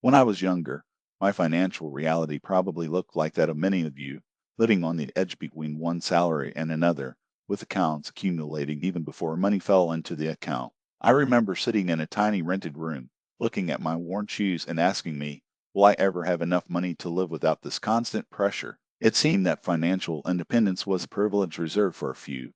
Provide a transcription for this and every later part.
When I was younger, my financial reality probably looked like that of many of you, living on the edge between one salary and another, with accounts accumulating even before money fell into the account. I remember sitting in a tiny rented room, looking at my worn shoes and asking me, will I ever have enough money to live without this constant pressure? It seemed that financial independence was a privilege reserved for a few,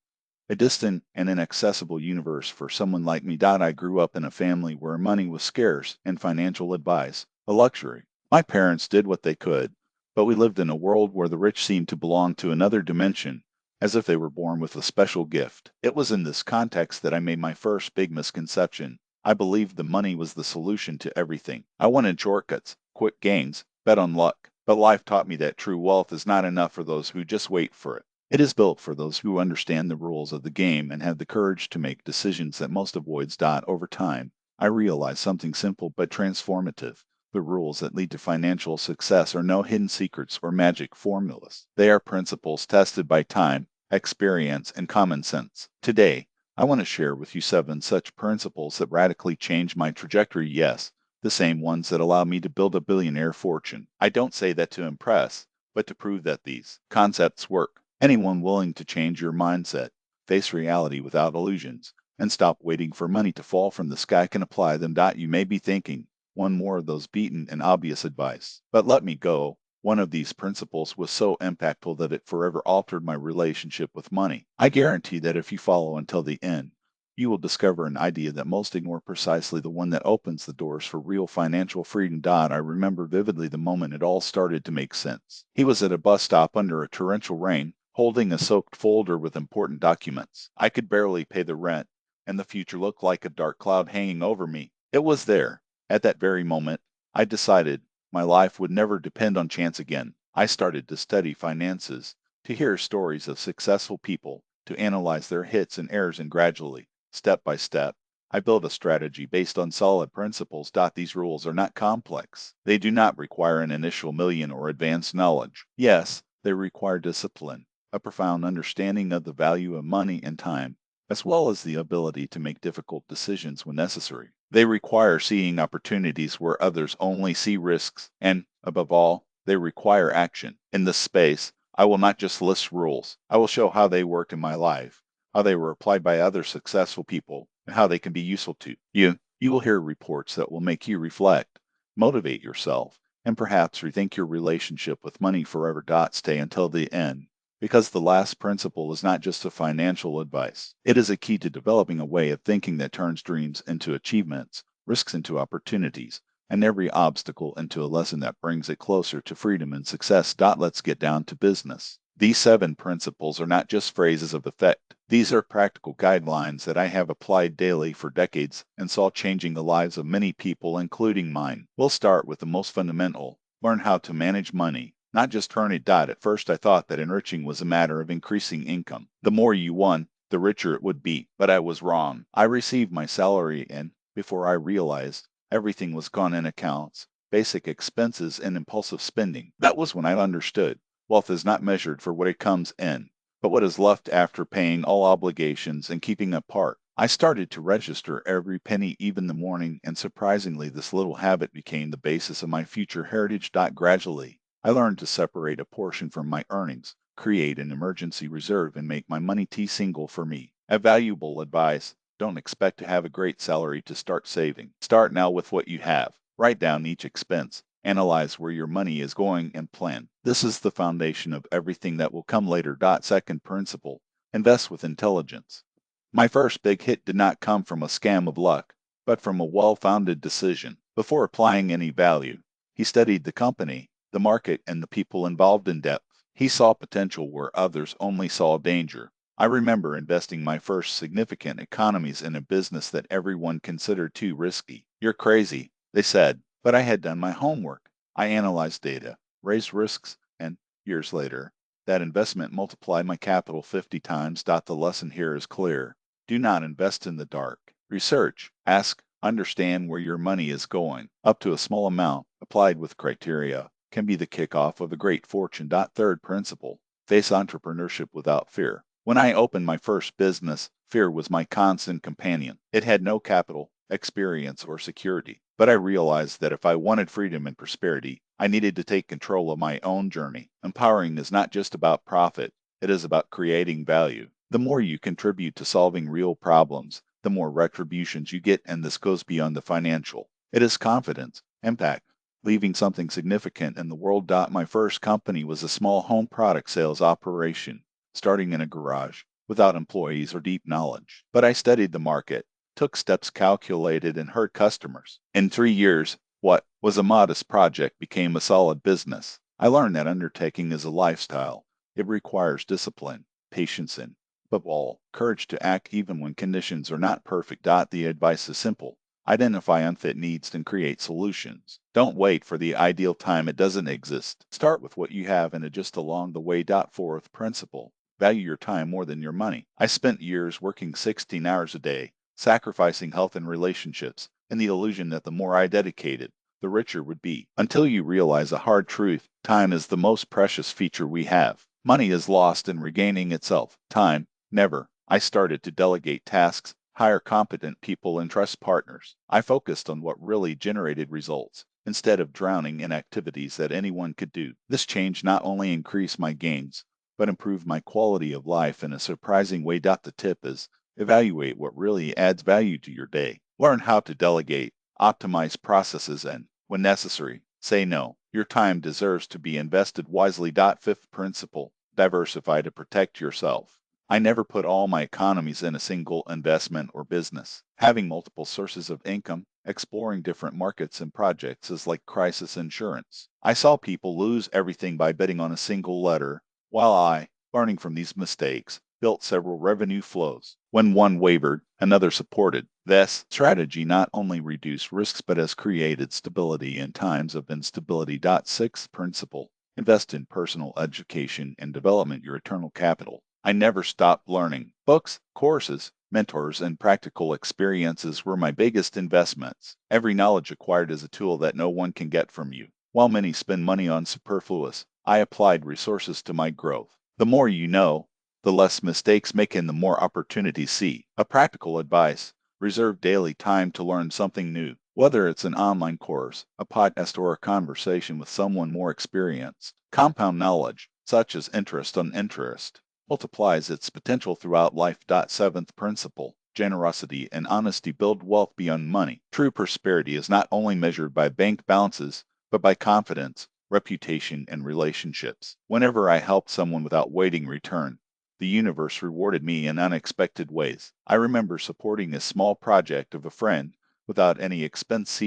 a distant and inaccessible universe for someone like me. I grew up in a family where money was scarce and financial advice a luxury. My parents did what they could, but we lived in a world where the rich seemed to belong to another dimension, as if they were born with a special gift. It was in this context that I made my first big misconception. I believed the money was the solution to everything. I wanted shortcuts, quick gains, bet on luck. But life taught me that true wealth is not enough for those who just wait for it. It is built for those who understand the rules of the game and have the courage to make decisions that most avoids. Over time, I realized something simple but transformative. The rules that lead to financial success are no hidden secrets or magic formulas. They are principles tested by time, experience, and common sense. Today, I want to share with you 7 such principles that radically changed my trajectory. Yes, the same ones that allowed me to build a billionaire fortune. I don't say that to impress, but to prove that these concepts work. Anyone willing to change your mindset, face reality without illusions, and stop waiting for money to fall from the sky can apply them. You may be thinking, one more of those beaten and obvious advice. But let me go. One of these principles was so impactful that it forever altered my relationship with money. I guarantee that if you follow until the end, you will discover an idea that most ignore, precisely the one that opens the doors for real financial freedom. I remember vividly the moment it all started to make sense. He was at a bus stop under a torrential rain, holding a soaked folder with important documents. I could barely pay the rent, and the future looked like a dark cloud hanging over me. It was there, at that very moment, I decided my life would never depend on chance again. I started to study finances, to hear stories of successful people, to analyze their hits and errors, and gradually, step by step, I built a strategy based on solid principles. These rules are not complex. They do not require an initial million or advanced knowledge. Yes, they require discipline, a profound understanding of the value of money and time, as well as the ability to make difficult decisions when necessary. They require seeing opportunities where others only see risks, and, above all, they require action. In this space, I will not just list rules. I will show how they worked in my life, how they were applied by other successful people, and how they can be useful to you. You will hear reports that will make you reflect, motivate yourself, and perhaps rethink your relationship with money forever. Stay until the end, because the last principle is not just a financial advice. It is a key to developing a way of thinking that turns dreams into achievements, risks into opportunities, and every obstacle into a lesson that brings it closer to freedom and success. Let's get down to business. These 7 principles are not just phrases of effect. These are practical guidelines that I have applied daily for decades and saw changing the lives of many people, including mine. We'll start with the most fundamental. Learn how to manage money, not just earn it. At first, I thought that enriching was a matter of increasing income. The more you won, the richer it would be. But I was wrong. I received my salary, and before I realized, everything was gone in accounts, basic expenses, and impulsive spending. That was when I understood. Wealth is not measured for what it comes in, but what is left after paying all obligations and keeping apart. I started to register every penny, even the morning, and surprisingly, this little habit became the basis of my future heritage. Gradually, I learned to separate a portion from my earnings, create an emergency reserve, and make my money single for me. A valuable advice: don't expect to have a great salary to start saving. Start now with what you have. Write down each expense. Analyze where your money is going and plan. This is the foundation of everything that will come later. Second principle: invest with intelligence. My first big hit did not come from a scam of luck, but from a well-founded decision. Before applying any value, he studied the company, the market, and the people involved in depth. He saw potential where others only saw danger. I remember investing my first significant economies in a business that everyone considered too risky. You're crazy, they said, but I had done my homework. I analyzed data, raised risks, and years later, that investment multiplied my capital 50 times. The lesson here is clear. Do not invest in the dark. Research, ask, understand where your money is going. Up to a small amount, applied with criteria, can be the kickoff of a great fortune. Third principle: face entrepreneurship without fear. When I opened my first business, fear was my constant companion. It had no capital, experience, or security. But I realized that if I wanted freedom and prosperity, I needed to take control of my own journey. Empowering is not just about profit, it is about creating value. The more you contribute to solving real problems, the more retributions you get, and this goes beyond the financial. It is confidence, impact, leaving something significant in the world. My first company was a small home product sales operation, starting in a garage, without employees or deep knowledge. But I studied the market, took steps calculated, and heard customers. In 3 years, what was a modest project became a solid business. I learned that undertaking is a lifestyle. It requires discipline, patience, and, above all, courage to act even when conditions are not perfect. The advice is simple. Identify unfit needs and create solutions. Don't wait for the ideal time, it doesn't exist. Start with what you have and adjust along the way. Fourth principle. Value your time more than your money. I spent years working 16 hours a day, sacrificing health and relationships, in the illusion that the more I dedicated, the richer would be. Until you realize a hard truth, time is the most precious feature we have. Money is lost in regaining itself. Time, never. I started to delegate tasks, hire competent people, and trust partners. I focused on what really generated results, instead of drowning in activities that anyone could do. This change not only increased my gains, but improved my quality of life in a surprising way. The tip is, evaluate what really adds value to your day. Learn how to delegate, optimize processes, and, when necessary, say no. Your time deserves to be invested wisely. Fifth principle. Diversify to protect yourself. I never put all my economies in a single investment or business. Having multiple sources of income, exploring different markets and projects is like crisis insurance. I saw people lose everything by betting on a single letter, while I, learning from these mistakes, built several revenue flows. When one wavered, another supported. This strategy not only reduced risks but has created stability in times of instability. Sixth principle. Invest in personal education and development, your eternal capital. I never stopped learning. Books, courses, mentors, and practical experiences were my biggest investments. Every knowledge acquired is a tool that no one can get from you. While many spend money on superfluous, I applied resources to my growth. The more you know, the less mistakes make and the more opportunities see. A practical advice: reserve daily time to learn something new. Whether it's an online course, a podcast, or a conversation with someone more experienced, compound knowledge, such as interest on interest, multiplies its potential throughout life. Seventh principle. Generosity and honesty build wealth beyond money. True prosperity is not only measured by bank balances, but by confidence, reputation, and relationships. Whenever I helped someone without waiting return, the universe rewarded me in unexpected ways. I remember supporting a small project of a friend without any expense.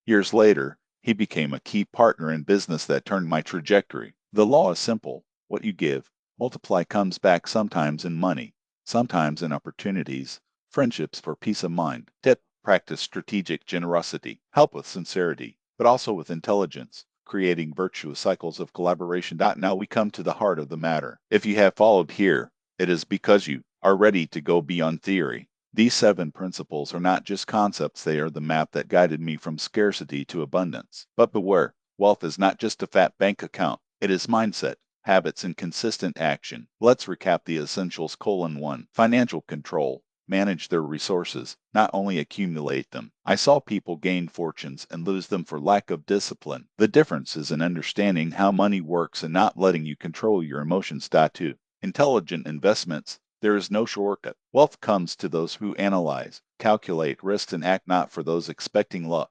Years later, he became a key partner in business that turned my trajectory. The law is simple. What you give, multiply comes back, sometimes in money, sometimes in opportunities, friendships, for peace of mind. Tip: practice strategic generosity. Help with sincerity, but also with intelligence, creating virtuous cycles of collaboration. Now we come to the heart of the matter. If you have followed here, it is because you are ready to go beyond theory. These 7 principles are not just concepts, they are the map that guided me from scarcity to abundance. But beware, wealth is not just a fat bank account, it is mindset, habits, and consistent action. Let's recap the essentials. 1. Financial control. Manage their resources, not only accumulate them. I saw people gain fortunes and lose them for lack of discipline. The difference is in understanding how money works and not letting you control your emotions. 2. Intelligent investments. There is no shortcut. Wealth comes to those who analyze, calculate risks, and act, not for those expecting luck.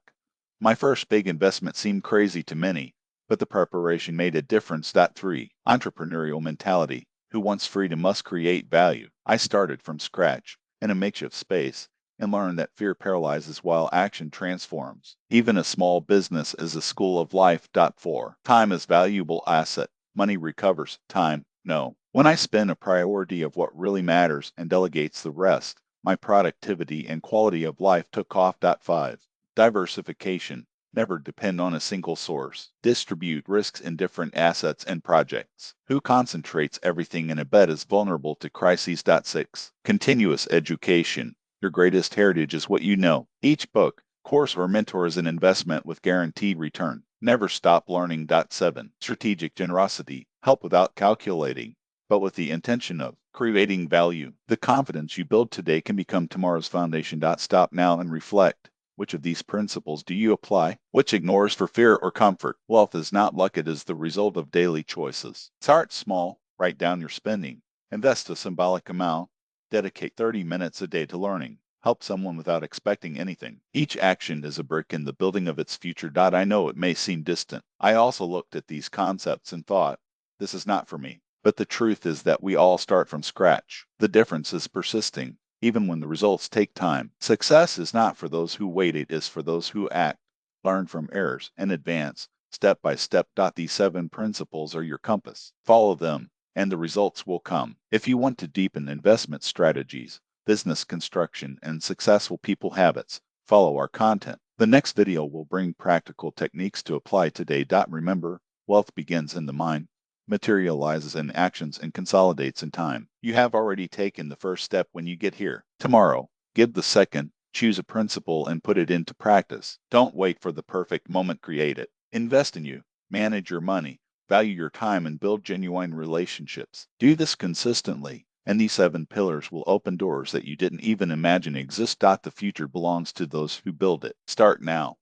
My first big investment seemed crazy to many, but the preparation made a difference. 3. Entrepreneurial mentality. Who wants freedom must create value. I started from scratch, in a makeshift space, and learned that fear paralyzes while action transforms. Even a small business is a school of life. 4. Time is valuable asset. Money recovers. Time, no. When I spend a priority of what really matters and delegates the rest, my productivity and quality of life took off. 5. Diversification. Never depend on a single source. Distribute risks in different assets and projects. Who concentrates everything in a bet is vulnerable to crises. 6. Continuous education. Your greatest heritage is what you know. Each book, course, or mentor is an investment with guaranteed return. Never stop learning. 7. Strategic generosity. Help without calculating, but with the intention of Creating value. The confidence you build today can become tomorrow's foundation. Stop now and reflect. Which of these principles do you apply? Which ignores for fear or comfort? Wealth is not luck, it is the result of daily choices. Start small, write down your spending, invest a symbolic amount, dedicate 30 minutes a day to learning, help someone without expecting anything. Each action is a brick in the building of its future. I know it may seem distant. I also looked at these concepts and thought, this is not for me. But the truth is that we all start from scratch. The difference is persisting, even when the results take time. Success is not for those who wait, it is for those who act, learn from errors, and advance step by step. These 7 principles are your compass. Follow them, and the results will come. If you want to deepen investment strategies, business construction, and successful people habits, follow our content. The next video will bring practical techniques to apply today. Remember, wealth begins in the mind, materializes in actions, and consolidates in time. You have already taken the first step when you get here. Tomorrow, give the second, choose a principle and put it into practice. Don't wait for the perfect moment, create it. Invest in you, manage your money, value your time, and build genuine relationships. Do this consistently, and these 7 pillars will open doors that you didn't even imagine exist. The future belongs to those who build it. Start now.